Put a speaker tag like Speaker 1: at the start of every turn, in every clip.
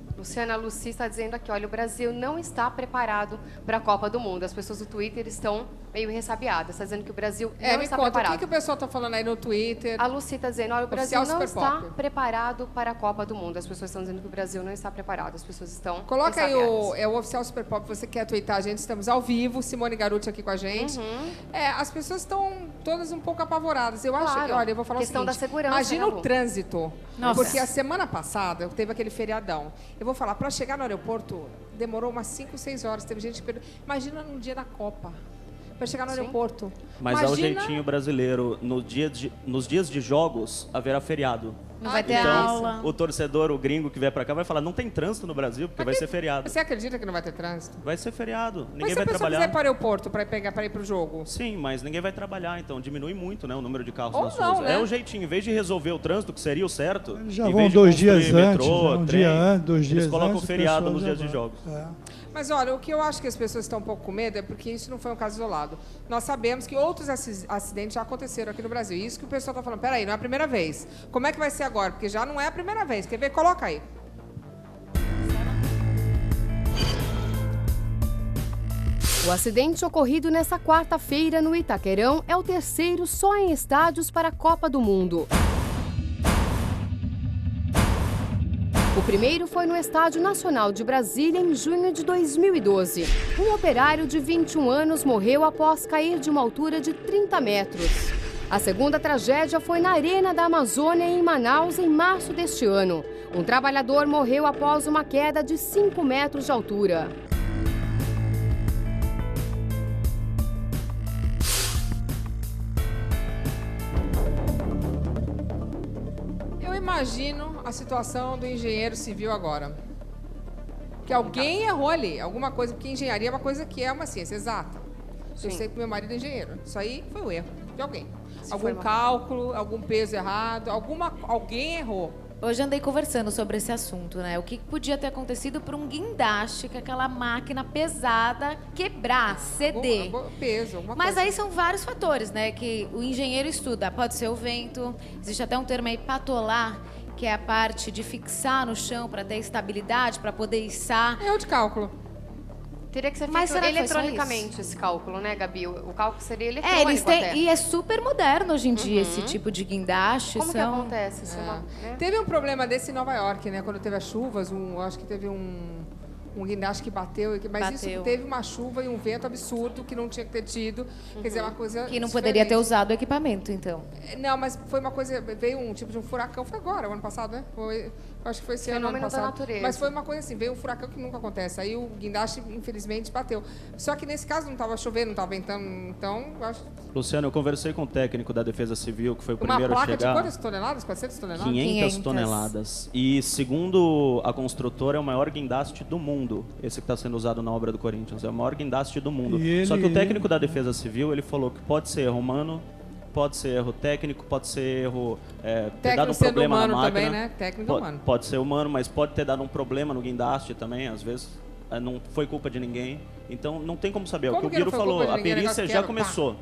Speaker 1: Luciana Luci está dizendo aqui, olha, o Brasil não está preparado para a Copa do Mundo. As pessoas do Twitter estão meio ressabiadas, está dizendo que o Brasil não
Speaker 2: me
Speaker 1: está
Speaker 2: conta,
Speaker 1: preparado.
Speaker 2: o que o pessoal está falando aí no Twitter?
Speaker 1: A Luci está dizendo, olha, o Brasil
Speaker 2: Oficial
Speaker 1: não
Speaker 2: Super
Speaker 1: está
Speaker 2: Pop.
Speaker 1: preparado para a Copa do Mundo. As pessoas estão dizendo que o Brasil não está preparado, as pessoas estão
Speaker 2: Coloca aí
Speaker 1: ressabiadas.
Speaker 2: o Oficial Super Pop, você quer twittar a gente, estamos ao vivo, Simone Garuti aqui com a gente. As pessoas estão todas um pouco apavoradas. Eu acho que,
Speaker 1: Claro,
Speaker 2: olha, eu vou falar
Speaker 1: questão
Speaker 2: o seguinte,
Speaker 1: da segurança,
Speaker 2: imagina
Speaker 1: né,
Speaker 2: o
Speaker 1: Lu?
Speaker 2: trânsito,
Speaker 3: Nossa.
Speaker 2: porque a semana passada teve aquele feriadão. Eu vou falar, para chegar no aeroporto, demorou umas 5, 6 horas, teve gente que perdeu. Imagina num dia da Copa, para chegar no aeroporto.
Speaker 4: Mas é o jeitinho brasileiro. Nos dias de jogos, haverá feriado.
Speaker 3: Não vai ter
Speaker 4: Então,
Speaker 3: aula.
Speaker 4: o torcedor, o gringo que vier pra cá, vai falar, não tem trânsito no Brasil, porque vai ser feriado.
Speaker 2: Você acredita que não vai ter trânsito?
Speaker 4: Vai ser feriado.
Speaker 2: Mas
Speaker 4: Ninguém
Speaker 2: se a
Speaker 4: vai
Speaker 2: pessoa
Speaker 4: trabalhar.
Speaker 2: quiser ir para o aeroporto para ir para o jogo?
Speaker 4: Sim, mas ninguém vai trabalhar, então diminui muito, né, o número de carros
Speaker 2: Ou
Speaker 4: nas
Speaker 2: não,
Speaker 4: ruas.
Speaker 2: né?
Speaker 4: É o jeitinho, em vez de resolver o trânsito, que seria o certo,
Speaker 5: Eles já
Speaker 4: em
Speaker 5: vão
Speaker 4: vez de
Speaker 5: 2
Speaker 4: construir
Speaker 5: dias antes,
Speaker 4: metrô,
Speaker 5: um
Speaker 4: trem,
Speaker 5: dia antes, 2 dias
Speaker 4: eles colocam
Speaker 5: antes, o
Speaker 4: feriado
Speaker 5: pessoal
Speaker 4: nos
Speaker 5: já
Speaker 4: dias de
Speaker 5: vai.
Speaker 4: jogos.
Speaker 2: Mas olha, o que eu acho que as pessoas estão um pouco com medo é porque isso não foi um caso isolado. Nós sabemos que outros acidentes já aconteceram aqui no Brasil. E isso que o pessoal está falando, peraí, não é a primeira vez. Como é que vai ser agora? Porque já não é a primeira vez. Quer ver? Coloca aí.
Speaker 1: O acidente ocorrido nesta quarta-feira no Itaquerão é o terceiro só em estádios para a Copa do Mundo. O primeiro foi no Estádio Nacional de Brasília em junho de 2012. Um operário de 21 anos morreu após cair de uma altura de 30 metros. A segunda tragédia foi na Arena da Amazônia, em Manaus, em março deste ano. Um trabalhador morreu após uma queda de 5 metros de altura.
Speaker 2: Eu imagino a situação do engenheiro civil agora. Que alguém errou ali, alguma coisa, porque engenharia é uma coisa que é uma ciência exata. Eu sei que meu marido é engenheiro. Isso aí foi um erro de alguém. Algum cálculo, algum peso errado, alguém errou.
Speaker 3: Hoje andei conversando sobre esse assunto, né? O que podia ter acontecido para um guindaste, que aquela máquina pesada quebrar, ceder.
Speaker 2: Algum peso, alguma
Speaker 3: Mas
Speaker 2: coisa.
Speaker 3: aí são vários fatores, né? Que o engenheiro estuda. Pode ser o vento, existe até um termo aí, patolar, que é a parte de fixar no chão para ter estabilidade, para poder içar.
Speaker 2: Erro de cálculo.
Speaker 1: Teria que ser
Speaker 3: Mas
Speaker 1: feito
Speaker 3: será que foi só
Speaker 1: eletronicamente esse cálculo, né, Gabi? O cálculo seria
Speaker 3: É,
Speaker 1: eletrônico
Speaker 3: eles têm,
Speaker 1: até.
Speaker 3: e é super moderno hoje em dia esse tipo de guindaste.
Speaker 1: Como que acontece isso? Né?
Speaker 2: Teve um problema desse em Nova York, né? Quando teve as chuvas, acho que teve um guindaste que bateu, mas isso
Speaker 3: Bateu.
Speaker 2: teve uma chuva e um vento absurdo que não tinha que ter tido. Quer dizer, uma coisa
Speaker 3: Que não poderia ter
Speaker 2: diferente.
Speaker 3: usado o equipamento, então.
Speaker 2: Não, mas foi uma coisa, veio um tipo de um furacão, foi agora, o ano passado, né? Acho que foi esse ano
Speaker 1: Fenômeno da
Speaker 2: passado.
Speaker 1: natureza.
Speaker 2: Mas foi uma coisa assim, veio um furacão que nunca acontece. Aí o guindaste, infelizmente, bateu. Só que nesse caso não estava chovendo, não estava ventando, então eu acho...
Speaker 4: Luciano, eu conversei com o técnico da Defesa Civil, que foi o
Speaker 2: Uma
Speaker 4: primeiro a
Speaker 2: placa de
Speaker 4: chegar.
Speaker 2: quantas toneladas? 400 toneladas?
Speaker 4: 500 toneladas. E segundo a construtora, é o maior guindaste do mundo. Esse que está sendo usado na obra do Corinthians. É o maior guindaste do mundo. Só que o técnico da Defesa Civil, ele falou que pode ser erro humano, pode ser erro técnico, pode ser erro... ter dado um
Speaker 2: sendo
Speaker 4: problema
Speaker 2: humano
Speaker 4: na máquina.
Speaker 2: também, né? Técnico humano.
Speaker 4: Pode ser humano, mas pode ter dado um problema no guindaste também, às vezes. Não foi culpa de ninguém. Então, não tem como saber.
Speaker 2: Como
Speaker 4: o que o
Speaker 2: que não
Speaker 4: Guiro
Speaker 2: foi
Speaker 4: falou,
Speaker 2: culpa de
Speaker 4: a
Speaker 2: ninguém? O
Speaker 4: perícia
Speaker 2: negócio
Speaker 4: já
Speaker 2: quebra,
Speaker 4: começou.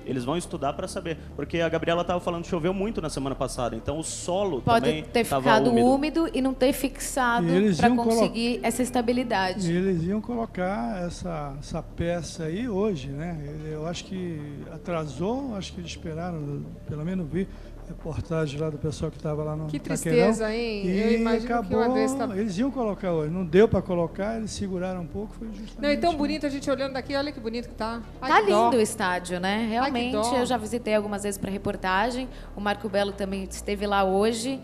Speaker 4: Eles vão estudar para saber. Porque a Gabriela estava falando que choveu muito na semana passada. Então, o solo também
Speaker 3: Pode ter
Speaker 4: estava
Speaker 3: ficado
Speaker 4: úmido.
Speaker 3: úmido e não ter fixado
Speaker 5: E eles
Speaker 3: para
Speaker 5: iam
Speaker 3: conseguir essa estabilidade.
Speaker 5: E eles iam colocar essa peça aí hoje, né? Eu acho que atrasou, acho que eles esperaram, pelo menos vi reportagem lá do pessoal que estava lá no
Speaker 2: Que
Speaker 5: Itaquerão,
Speaker 2: tristeza, hein? Eu
Speaker 5: E
Speaker 2: imagino que o
Speaker 5: acabou,
Speaker 2: Andrés tá...
Speaker 5: eles iam colocar hoje, não deu para colocar, eles seguraram um pouco, foi justamente...
Speaker 2: Não, e tão bonito a gente olhando daqui, olha que bonito que tá. Ai,
Speaker 3: Tá
Speaker 2: que dó.
Speaker 3: lindo o estádio, né? Realmente,
Speaker 2: dó.
Speaker 3: eu já visitei algumas vezes para reportagem. O Marco Belo também esteve lá hoje.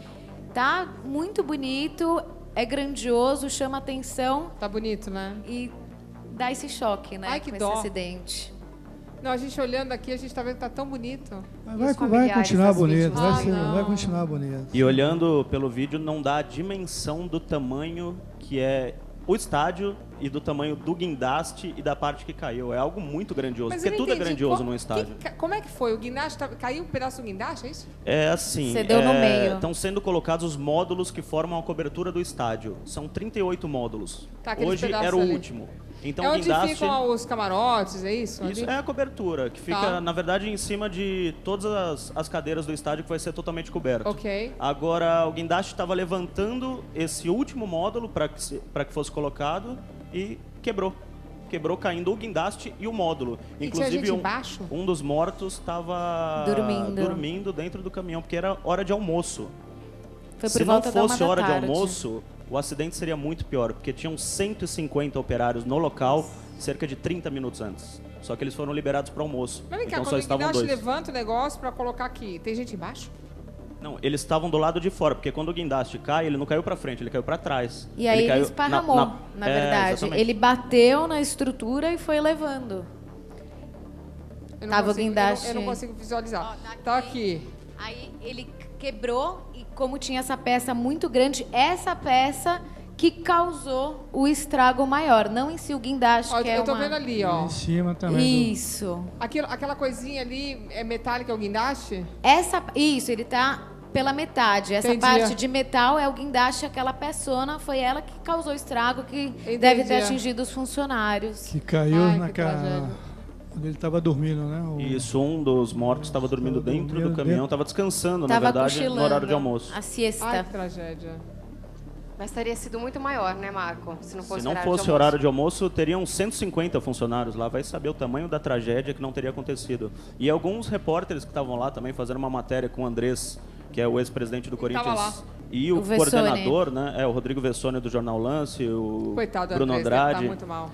Speaker 3: Tá muito bonito, é grandioso, chama atenção
Speaker 2: Tá bonito, né?
Speaker 3: e dá esse choque, né?
Speaker 2: Ai, que
Speaker 3: com
Speaker 2: dó.
Speaker 3: esse acidente.
Speaker 2: Não, a gente olhando aqui, a gente tá vendo que tá tão bonito.
Speaker 5: Mas
Speaker 1: os
Speaker 5: vai
Speaker 1: familiares
Speaker 5: continuar
Speaker 1: das
Speaker 5: bonito,
Speaker 1: vítimas?
Speaker 5: vai,
Speaker 2: Ah, não.
Speaker 5: vai continuar bonito.
Speaker 4: E olhando pelo vídeo, não dá a dimensão do tamanho que é o estádio e do tamanho do guindaste e da parte que caiu. É algo muito grandioso,
Speaker 2: Mas
Speaker 4: porque
Speaker 2: eu não
Speaker 4: tudo é
Speaker 2: entendi,
Speaker 4: grandioso num estádio.
Speaker 2: Como é que foi? O guindaste caiu um pedaço do guindaste, é isso?
Speaker 4: É assim,
Speaker 3: Cedeu no meio.
Speaker 4: estão sendo colocados os módulos que formam a cobertura do estádio. São 38 módulos.
Speaker 2: Tá, aqueles
Speaker 4: Hoje
Speaker 2: pedaços
Speaker 4: era o
Speaker 2: ali.
Speaker 4: último. Então,
Speaker 2: é
Speaker 4: o
Speaker 2: onde
Speaker 4: guindaste...
Speaker 2: ficam os camarotes, é isso?
Speaker 4: Isso é a cobertura, que fica, na verdade, em cima de todas as cadeiras do estádio, que vai ser totalmente coberto.
Speaker 2: Ok.
Speaker 4: Agora, o guindaste estava levantando esse último módulo para que fosse colocado e quebrou. Quebrou caindo o guindaste e o módulo.
Speaker 2: E
Speaker 4: Inclusive,
Speaker 2: tinha gente embaixo?
Speaker 4: um dos mortos estava dormindo dentro do caminhão, porque era hora de almoço.
Speaker 3: Foi por
Speaker 4: Se não
Speaker 3: volta da
Speaker 4: fosse
Speaker 3: 1 da
Speaker 4: hora de
Speaker 3: tarde.
Speaker 4: almoço, o acidente seria muito pior, porque tinham 150 operários no local cerca de 30 minutos antes. Só que eles foram liberados para almoço.
Speaker 2: Mas vem cá,
Speaker 4: Então só
Speaker 2: quando o
Speaker 4: estavam
Speaker 2: guindaste
Speaker 4: dois.
Speaker 2: levanta o negócio para colocar aqui, tem gente embaixo?
Speaker 4: Não, eles estavam do lado de fora, porque quando o guindaste cai, ele não caiu para frente, ele caiu para trás.
Speaker 3: E aí ele
Speaker 4: caiu
Speaker 3: esparramou, na verdade.
Speaker 4: exatamente.
Speaker 3: Ele bateu na estrutura e foi levando.
Speaker 2: Eu não
Speaker 3: Tava o
Speaker 2: consigo-
Speaker 3: guindaste.
Speaker 2: Eu não consigo visualizar.
Speaker 3: Ó,
Speaker 2: Tá aqui.
Speaker 3: Aí ele quebrou e como tinha essa peça muito grande, essa peça que causou o estrago maior, não em si o guindaste,
Speaker 2: Ó,
Speaker 3: que é
Speaker 2: eu tô
Speaker 3: uma...
Speaker 2: vendo ali, ó.
Speaker 5: Em cima também.
Speaker 3: Isso.
Speaker 2: Aquela coisinha ali é metálica, é o guindaste?
Speaker 3: Isso, ele tá pela metade. Essa
Speaker 2: Entendi.
Speaker 3: parte de metal é o guindaste, aquela peçona, foi ela que causou o estrago, que
Speaker 2: Entendi.
Speaker 3: deve ter atingido os funcionários.
Speaker 5: Que caiu
Speaker 2: Ai, que
Speaker 5: naquela...
Speaker 2: tragédia.
Speaker 5: Onde ele estava dormindo, né?
Speaker 4: Isso, um dos mortos estava dormindo dentro do caminhão, estava descansando,
Speaker 3: Tava
Speaker 4: na verdade,
Speaker 3: cochilando,
Speaker 4: no horário de almoço.
Speaker 3: a siesta.
Speaker 2: Ai, que tragédia.
Speaker 1: Mas teria sido muito maior, né, Marco? Se não fosse,
Speaker 4: Se não
Speaker 1: horário
Speaker 4: fosse
Speaker 1: de
Speaker 4: horário de almoço, teriam 150 funcionários lá. Vai saber o tamanho da tragédia que não teria acontecido. E alguns repórteres que estavam lá também fazendo uma matéria com o Andrés, que é o ex-presidente do
Speaker 2: Ele tava
Speaker 4: Corinthians,
Speaker 2: lá.
Speaker 4: e o
Speaker 3: Vessone.
Speaker 4: coordenador, né? O Rodrigo Vessone do Jornal Lance, o
Speaker 2: Coitado do
Speaker 4: Bruno
Speaker 2: Andrés, deve tá
Speaker 4: Andrade.
Speaker 2: muito mal.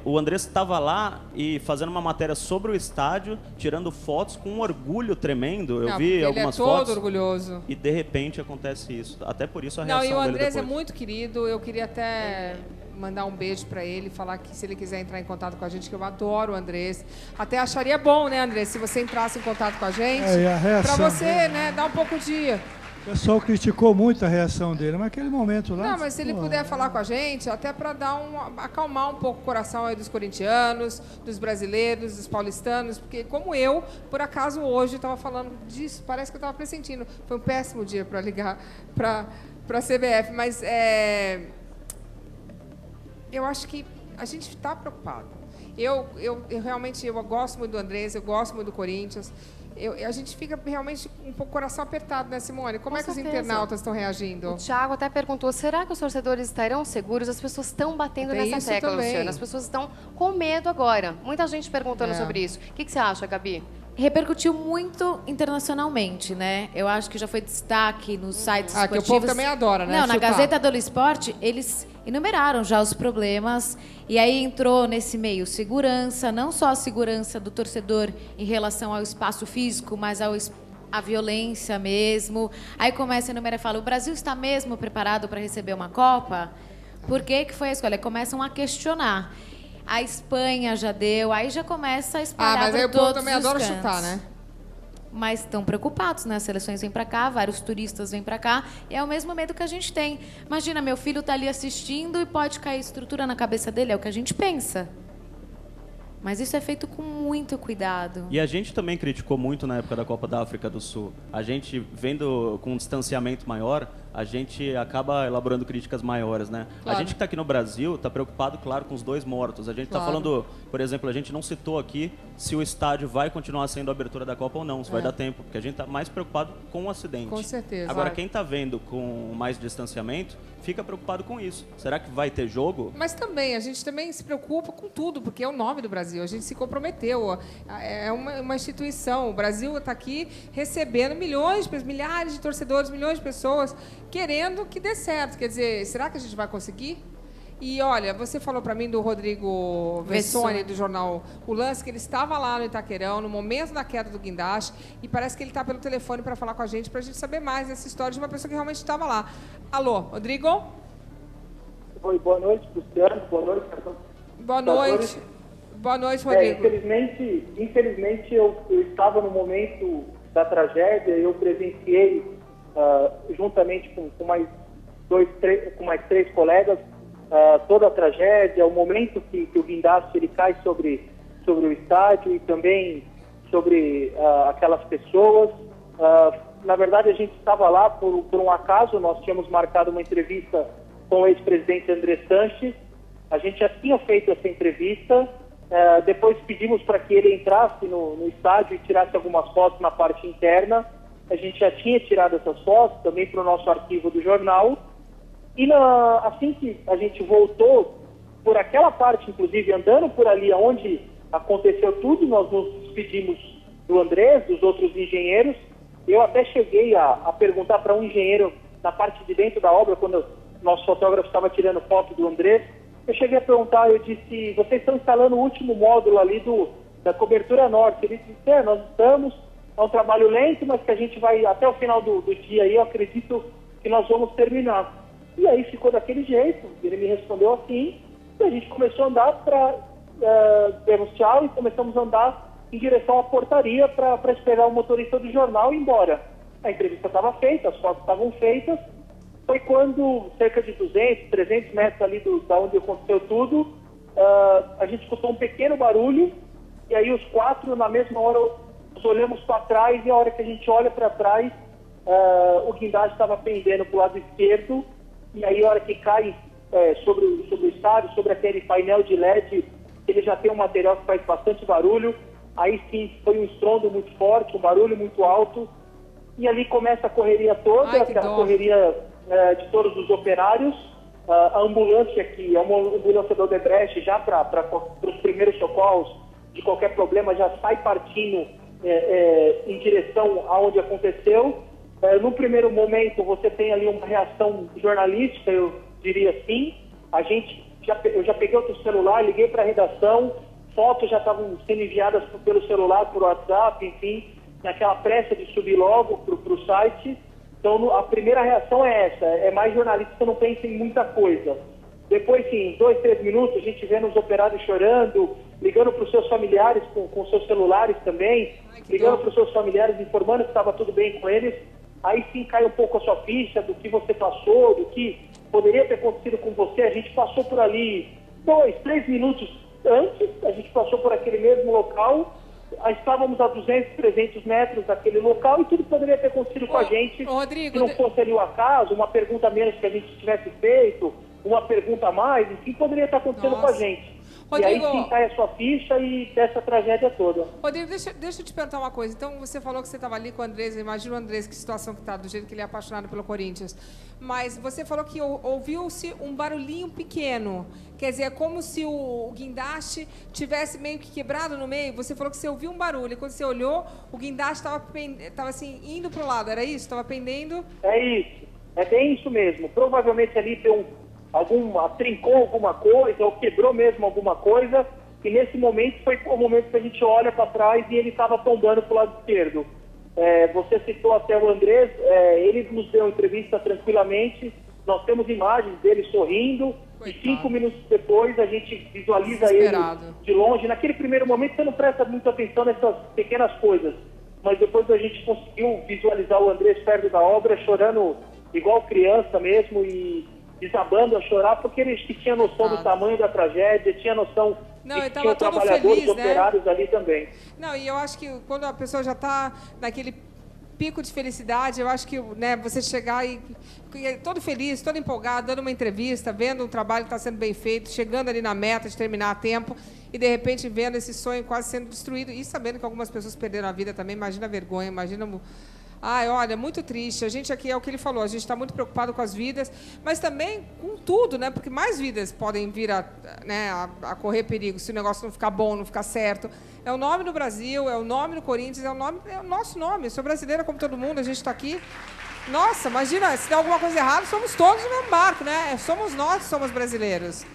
Speaker 4: O Andrés estava lá e fazendo uma matéria sobre o estádio, tirando fotos com um orgulho tremendo. Eu
Speaker 2: Não,
Speaker 4: vi
Speaker 2: porque
Speaker 4: algumas
Speaker 2: ele é todo
Speaker 4: fotos.
Speaker 2: orgulhoso.
Speaker 4: E de repente acontece isso. Até por isso a
Speaker 2: Não,
Speaker 4: reação
Speaker 2: e o
Speaker 4: dele
Speaker 2: Andrés é
Speaker 4: depois.
Speaker 2: muito querido. Eu queria até mandar um beijo pra ele, falar que se ele quiser entrar em contato com a gente, que eu adoro o Andrés. Até acharia bom, né, Andrés, se você entrasse em contato com a gente.
Speaker 5: É, e a reação
Speaker 2: Pra você,
Speaker 5: dele,
Speaker 2: né, dar um pouco de...
Speaker 5: O pessoal criticou muito a reação dele, mas aquele momento lá...
Speaker 2: Não, mas se ele
Speaker 5: pô,
Speaker 2: puder falar com a gente, até para acalmar um pouco o coração aí dos corintianos, dos brasileiros, dos paulistanos, porque como eu, por acaso hoje estava falando disso, parece que eu estava pressentindo. Foi um péssimo dia para ligar para a CBF, mas eu acho que a gente está preocupado. Eu realmente gosto muito do Andrés, eu gosto muito do Corinthians. A gente fica realmente um pouco coração apertado, né, Simone? Como
Speaker 1: Com
Speaker 2: é que os
Speaker 1: certeza.
Speaker 2: internautas estão reagindo?
Speaker 1: O Thiago até perguntou, será que os torcedores estarão seguros? As pessoas estão batendo
Speaker 2: Tem
Speaker 1: nessa
Speaker 2: isso
Speaker 1: tecla,
Speaker 2: também.
Speaker 1: Luciana. As pessoas estão com medo agora. Muita gente perguntando
Speaker 2: É.
Speaker 1: sobre isso. O que você acha, Gabi?
Speaker 3: Repercutiu muito internacionalmente, né? Eu acho que já foi destaque nos sites
Speaker 2: Que o
Speaker 3: esportivos.
Speaker 2: povo também adora, né?
Speaker 3: Não, na
Speaker 2: chutar.
Speaker 3: Gazeta do Esporte, eles enumeraram já os problemas. E aí entrou nesse meio segurança, não só a segurança do torcedor em relação ao espaço físico, mas a violência mesmo. Aí começa a enumerar e fala, o Brasil está mesmo preparado para receber uma Copa? Por que foi a escolha? Começam a questionar. A Espanha já deu, aí já começa a espalhar
Speaker 2: mas aí
Speaker 3: por
Speaker 2: o povo
Speaker 3: todos
Speaker 2: também
Speaker 3: os
Speaker 2: adora
Speaker 3: cantos.
Speaker 2: chutar, né?
Speaker 3: Mas estão preocupados, né? As seleções vêm para cá, vários turistas vêm para cá. E é o mesmo medo que a gente tem. Imagina, meu filho tá ali assistindo e pode cair estrutura na cabeça dele. É o que a gente pensa. Mas isso é feito com muito cuidado.
Speaker 4: E a gente também criticou muito na época da Copa da África do Sul. A gente, vendo com um distanciamento maior, a gente acaba elaborando críticas maiores, né?
Speaker 2: Claro.
Speaker 4: A gente que está aqui no Brasil está preocupado, claro, com os 2 mortos. A gente está
Speaker 2: Claro.
Speaker 4: falando, por exemplo, a gente não citou aqui se o estádio vai continuar sendo a abertura da Copa ou não, se vai dar tempo, porque a gente está mais preocupado com o acidente.
Speaker 2: Com certeza.
Speaker 4: Agora, quem está vendo com mais distanciamento, fica preocupado com isso. Será que vai ter jogo?
Speaker 2: Mas também, a gente também se preocupa com tudo, porque é o nome do Brasil. A gente se comprometeu. É uma instituição. O Brasil está aqui recebendo milhares de torcedores, milhões de pessoas, querendo que dê certo. Quer dizer, será que a gente vai conseguir? E olha, você falou para mim do Rodrigo Vessone, do jornal O Lance, que ele estava lá no Itaquerão, no momento da queda do guindaste, e parece que ele está pelo telefone para falar com a gente, para a gente saber mais dessa história de uma pessoa que realmente estava lá. Alô, Rodrigo?
Speaker 6: Oi, boa noite, Luciano. Boa noite.
Speaker 2: Boa noite. Boa noite, Rodrigo.
Speaker 6: Infelizmente eu estava no momento da tragédia, eu presenciei, juntamente com mais 3 colegas, toda a tragédia, o momento que o guindaste ele cai sobre o estádio e também sobre aquelas pessoas. Na verdade, a gente estava lá por um acaso, nós tínhamos marcado uma entrevista com o ex-presidente André Sanches, A gente já tinha feito essa entrevista, depois pedimos para que ele entrasse no estádio e tirasse algumas fotos na parte interna. A gente já tinha tirado essas fotos também para o nosso arquivo do jornal. E assim que a gente voltou, por aquela parte, inclusive, andando por ali onde aconteceu tudo, nós nos despedimos do Andrés, dos outros engenheiros. Eu até cheguei a perguntar para um engenheiro na parte de dentro da obra, quando o nosso fotógrafo estava tirando foto do Andrés. Eu cheguei a perguntar, eu disse, vocês estão instalando o último módulo ali da cobertura norte? Ele disse, nós estamos, é um trabalho lento, mas que a gente vai, até o final do dia aí, eu acredito que nós vamos terminar. E aí ficou daquele jeito, ele me respondeu assim, e a gente começou a andar para demos tchau e começamos a andar em direção à portaria para esperar o motorista do jornal ir embora. A entrevista estava feita, as fotos estavam feitas. Foi quando, cerca de 200, 300 metros ali da onde aconteceu tudo, a gente escutou um pequeno barulho, e aí os quatro, na mesma hora, nós olhamos para trás, e a hora que a gente olha para trás, o guindaste estava pendendo para o lado esquerdo, e aí a hora que cai sobre o estádio, sobre aquele painel de LED, ele já tem um material que faz bastante barulho, aí sim foi um estrondo muito forte, um barulho muito alto, e ali começa a correria toda, aquela correria de todos os operários. A ambulância, que é uma ambulância do Odebrecht, já para os primeiros socorros de qualquer problema, já sai partindo em direção aonde aconteceu. No primeiro momento, você tem ali uma reação jornalística, eu diria assim. Eu já peguei outro celular, liguei para a redação, fotos já estavam sendo enviadas pelo celular, por WhatsApp, enfim, naquela pressa de subir logo para o site. Então, a primeira reação é essa, é mais jornalista que não pensa em muita coisa. Depois, sim, 2, 3 minutos, a gente vendo os operários chorando, ligando para os seus familiares com seus celulares também, ligando para os seus familiares, informando que estava tudo bem com eles. Aí sim cai um pouco a sua ficha do que você passou, do que poderia ter acontecido com você. A gente passou por ali 2, 3 minutos antes, a gente passou por aquele mesmo local. Estávamos a 200, 300 metros daquele local e tudo poderia ter acontecido com a gente.
Speaker 2: Rodrigo,
Speaker 6: se não fosse ali o acaso, uma pergunta a menos que a gente tivesse feito, uma pergunta a mais, enfim, poderia estar acontecendo com a gente.
Speaker 2: Rodrigo,
Speaker 6: e aí sim cai a sua ficha e dessa tragédia toda.
Speaker 2: Rodrigo, deixa eu te perguntar uma coisa. Então, você falou que você estava ali com o Andrés, imagina o Andrés, que situação que está, do jeito que ele é apaixonado pelo Corinthians. Mas você falou que ouviu-se um barulhinho pequeno. Quer dizer, é como se o guindaste tivesse meio que quebrado no meio. Você falou que você ouviu um barulho. E quando você olhou, o guindaste estava assim, indo para o lado. Era isso? Estava pendendo?
Speaker 6: É isso. É bem isso mesmo. Provavelmente ali tem trincou alguma coisa ou quebrou mesmo alguma coisa, e nesse momento foi o momento que a gente olha para trás e ele estava tombando para o lado esquerdo. Você citou até o Andrés, ele nos deu entrevista tranquilamente, nós temos imagens dele sorrindo. Coitado. E 5 minutos depois a gente visualiza ele de longe. Naquele primeiro momento você não presta muita atenção nessas pequenas coisas, mas depois a gente conseguiu visualizar o Andrés perto da obra, chorando igual criança mesmo e desabando a chorar, porque ele tinha noção do tamanho da tragédia, tinha noção de que tinham trabalhadores, operários ali também.
Speaker 2: Não, e eu acho que quando a pessoa já está naquele pico de felicidade, eu acho que você chegar e todo feliz, todo empolgado, dando uma entrevista, vendo um trabalho que está sendo bem feito, chegando ali na meta de terminar a tempo, e de repente vendo esse sonho quase sendo destruído, e sabendo que algumas pessoas perderam a vida também, imagina a vergonha, imagina... Ai, olha, muito triste. A gente aqui, é o que ele falou, a gente está muito preocupado com as vidas, mas também com tudo, né? Porque mais vidas podem vir a correr perigo se o negócio não ficar bom, não ficar certo. É o nome do Brasil, é o nome do Corinthians, é o nosso nome. Eu sou brasileira como todo mundo, a gente está aqui. Nossa, imagina, se der alguma coisa errada, somos todos no mesmo barco, né? Somos nós que somos brasileiros.